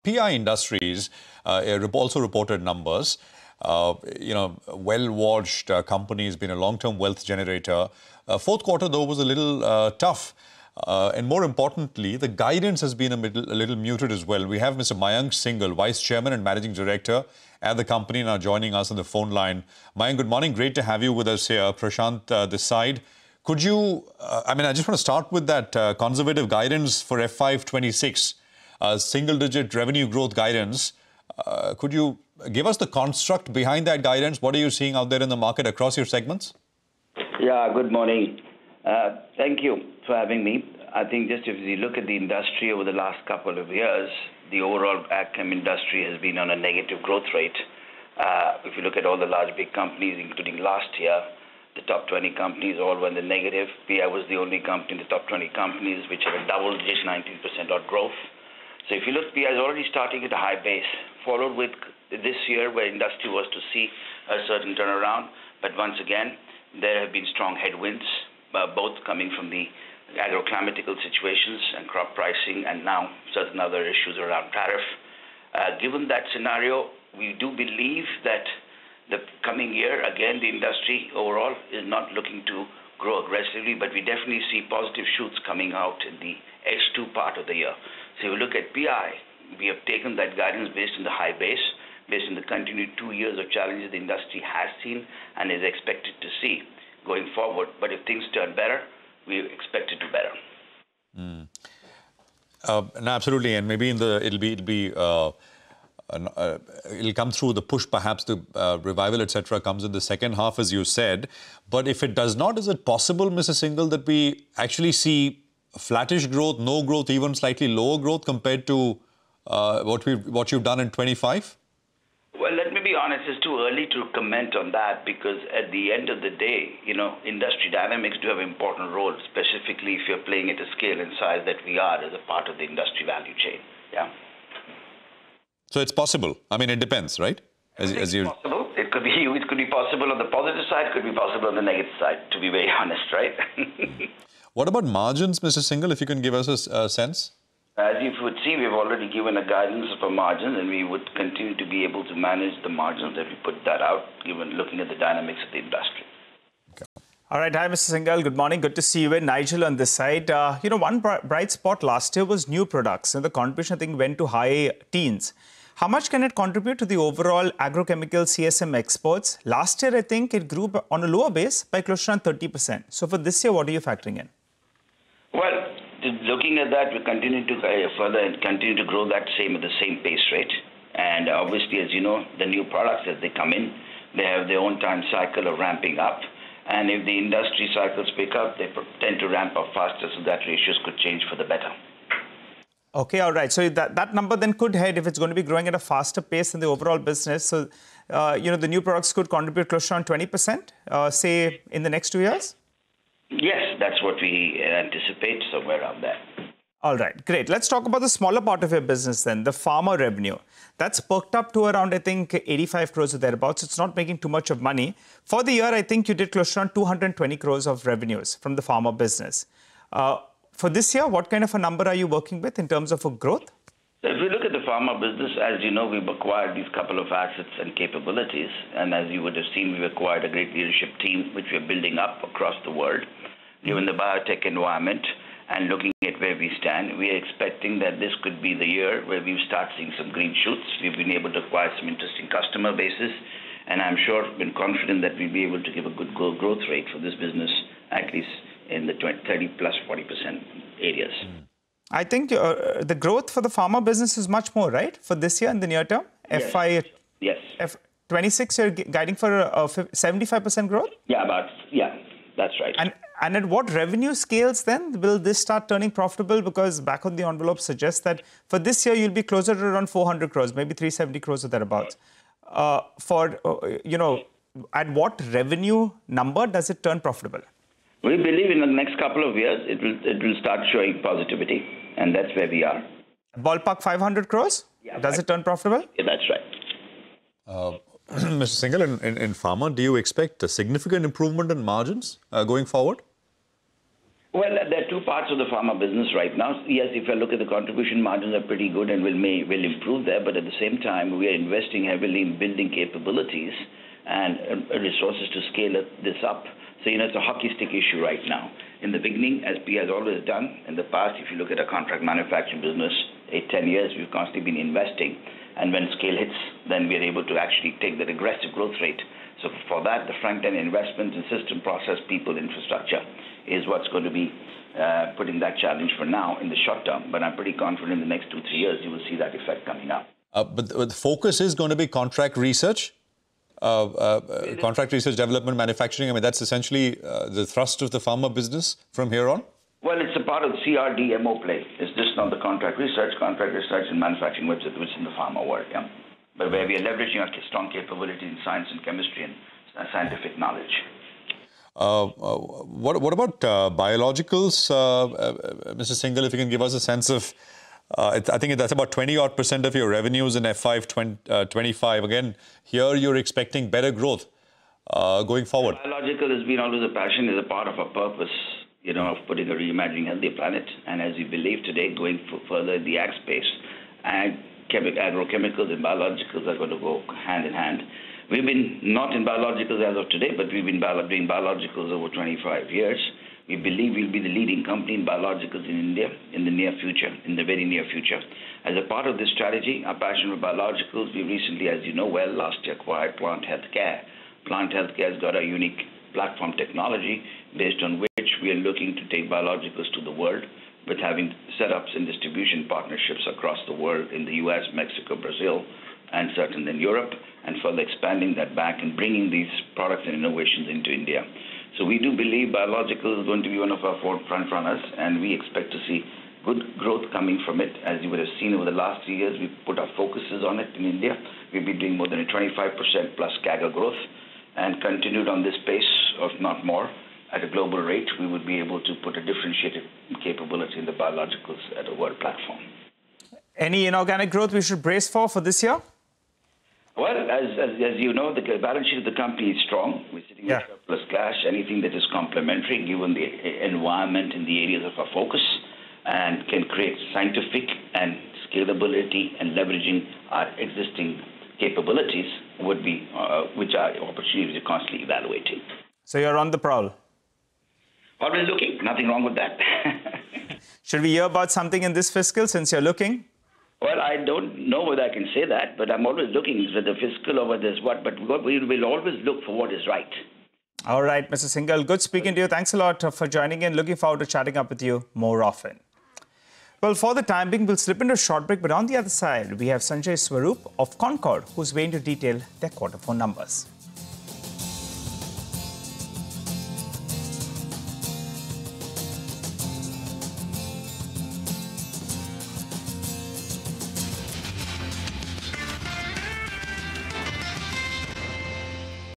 PI Industries also reported numbers. Well-watched company has been a long-term wealth generator. Fourth quarter, though, was a little tough. And more importantly, the guidance has been a little muted as well. We have Mr. Mayank Singhal, Vice Chairman and Managing Director at the company, now joining us on the phone line. Mayank, good morning. Great to have you with us here. Prashant, this side. Could you, I just want to start with that conservative guidance for FY26, single-digit revenue growth guidance. Could you give us the construct behind that guidance? What are you seeing out there in the market across your segments? Yeah, good morning. Thank you for having me. I think just if you look at the industry over the last couple of years, the overall AgChem industry has been on a negative growth rate. If you look at all the large big companies, including last year, the top 20 companies all were in the negative. PI was the only company in the top 20 companies which had a double-digit 19% odd growth. So if you look, PI is already starting at a high base, followed with this year where industry was to see a certain turnaround. But once again, there have been strong headwinds, both coming from the agroclimatical situations and crop pricing, and now certain other issues around tariff. Given that scenario, we do believe that the coming year, again, the industry overall is not looking to grow aggressively, but we definitely see positive shoots coming out in the H2 part of the year. So if you look at PI, we have taken that guidance based on the high base, based on the continued 2 years of challenges the industry has seen and is expected to see going forward. But if things turn better, we expect it to better. No, absolutely, and maybe it'll come through the push, perhaps the revival, etc., comes in the second half, as you said. But if it does not, is it possible, Mr. Singhal, that we actually see flattish growth, no growth, even slightly lower growth compared to what you've done in 25? Well, let me be honest, it's too early to comment on that because at the end of the day, industry dynamics do have an important role, specifically if you're playing at a scale and size that we are as a part of the industry value chain. Yeah. So it's possible. It depends, right? It's possible. It could be possible on the positive side, it could be possible on the negative side, to be very honest, right? What about margins, Mr. Singhal, if you can give us a sense? As you would see, we've already given a guidance for margins, and we would continue to be able to manage the margins that we put that out, given looking at the dynamics of the industry. Okay. All right. Hi, Mr. Singhal. Good morning. Good to see you. Nigel on this side. One bright spot last year was new products, and the contribution, I think, went to high teens. How much can it contribute to the overall agrochemical CSM exports? Last year, I think it grew on a lower base by close to around 30%. So for this year, what are you factoring in? Well, looking at that, we continue to further and continue to grow that at the same pace rate. And obviously, as you know, the new products as they come in, they have their own time cycle of ramping up. And if the industry cycles pick up, they tend to ramp up faster, so that ratios could change for the better. Okay, all right. So that number then could head, if it's going to be growing at a faster pace in the overall business. So, the new products could contribute close to around 20%, say, in the next 2 years? Yes, that's what we anticipate, somewhere around there. All right, great. Let's talk about the smaller part of your business then, the pharma revenue. That's perked up to around, I think, 85 crores or thereabouts. It's not making too much of money. For the year, I think you did close to around 220 crores of revenues from the pharma business. For this year, what kind of a number are you working with in terms of a growth? If we look at the pharma business, as you know, we've acquired these couple of assets and capabilities. And as you would have seen, we've acquired a great leadership team, which we're building up across the world. Given the biotech environment and looking at where we stand, we are expecting that this could be the year where we start seeing some green shoots. We've been able to acquire some interesting customer bases, and I'm sure, been confident that we'll be able to give a good growth rate for this business, at least in the 30 plus 40% areas. I think the growth for the pharma business is much more, right, for this year in the near term? Yes. F26, you're guiding for a 75% growth? Yeah, that's right. And at what revenue scales then will this start turning profitable? Because back on the envelope suggests that for this year, you'll be closer to around 400 crores, maybe 370 crores or thereabouts. At what revenue number does it turn profitable? We believe in the next couple of years, it will start showing positivity, and that's where we are. Ballpark 500 crores? Yeah, does it turn profitable? Yeah, that's right. Mr. Singhal, in pharma, do you expect a significant improvement in margins going forward? Well, there are two parts of the pharma business right now. Yes, if I look at the contribution margins are pretty good and will improve there, but at the same time, we are investing heavily in building capabilities and resources to scale this up. So, it's a hockey stick issue right now. In the beginning, as P has always done, in the past, if you look at a contract manufacturing business, 8-10 years, we've constantly been investing. And when scale hits, then we are able to actually take that aggressive growth rate. So for that, the front-end investment in system, process, people, infrastructure is what's going to be putting that challenge for now in the short term. But I'm pretty confident in the next 2-3 years, you will see that effect coming up. But the focus is going to be contract research, contract research, development, manufacturing. I mean, that's essentially the thrust of the pharma business from here on? Well, it's a part of the CRDMO play. It's just not the contract research and manufacturing, which is in the pharma world, yeah. But where we are leveraging our strong capability in science and chemistry and scientific knowledge. What about biologicals, Mr. Singhal? If you can give us a sense of, I think that's about 20% of your revenues in FY25. Again, here you're expecting better growth going forward. Biological has been always a passion, is a part of our purpose, of putting a reimagining healthy planet. And as we believe today, going further in the ag space, agrochemicals and biologicals are going to go hand in hand. We've been not in biologicals as of today, but we've been doing biologicals over 25 years. We believe we'll be the leading company in biologicals in India in the very near future. As a part of this strategy, our passion for biologicals, we recently, as you know well, last year acquired Plant Healthcare. Plant Healthcare has got a unique platform technology based on which we are looking to take biologicals to the world, with having setups and distribution partnerships across the world in the US, Mexico, Brazil, and certainly in Europe, and further expanding that back and bringing these products and innovations into India. So we do believe biological is going to be one of our front runners, and we expect to see good growth coming from it. As you would have seen over the last 3 years, we've put our focuses on it in India. We've been doing more than a 25% plus CAGR growth, and continued on this pace, if not more, at a global rate, we would be able to put a differentiated capability in the biologicals at a world platform. Any inorganic growth we should brace for this year? Well, as you know, the balance sheet of the company is strong. We're sitting with surplus cash. Anything that is complementary, given the environment in the areas of our focus, and can create scientific and scalability and leveraging our existing capabilities would be, which are opportunities we're constantly evaluating. So you're on the prowl? Always looking. Nothing wrong with that. Should we hear about something in this fiscal since you're looking? Well, I don't know whether I can say that, but I'm always looking for the fiscal or whether there's what. But we will always look for what is right. All right, Mr. Singhal, good speaking to you. Thanks a lot for joining in. Looking forward to chatting up with you more often. Well, for the time being, we'll slip into a short break. But on the other side, we have Sanjay Swarup of Concord, who's waiting to detail their Q4 numbers.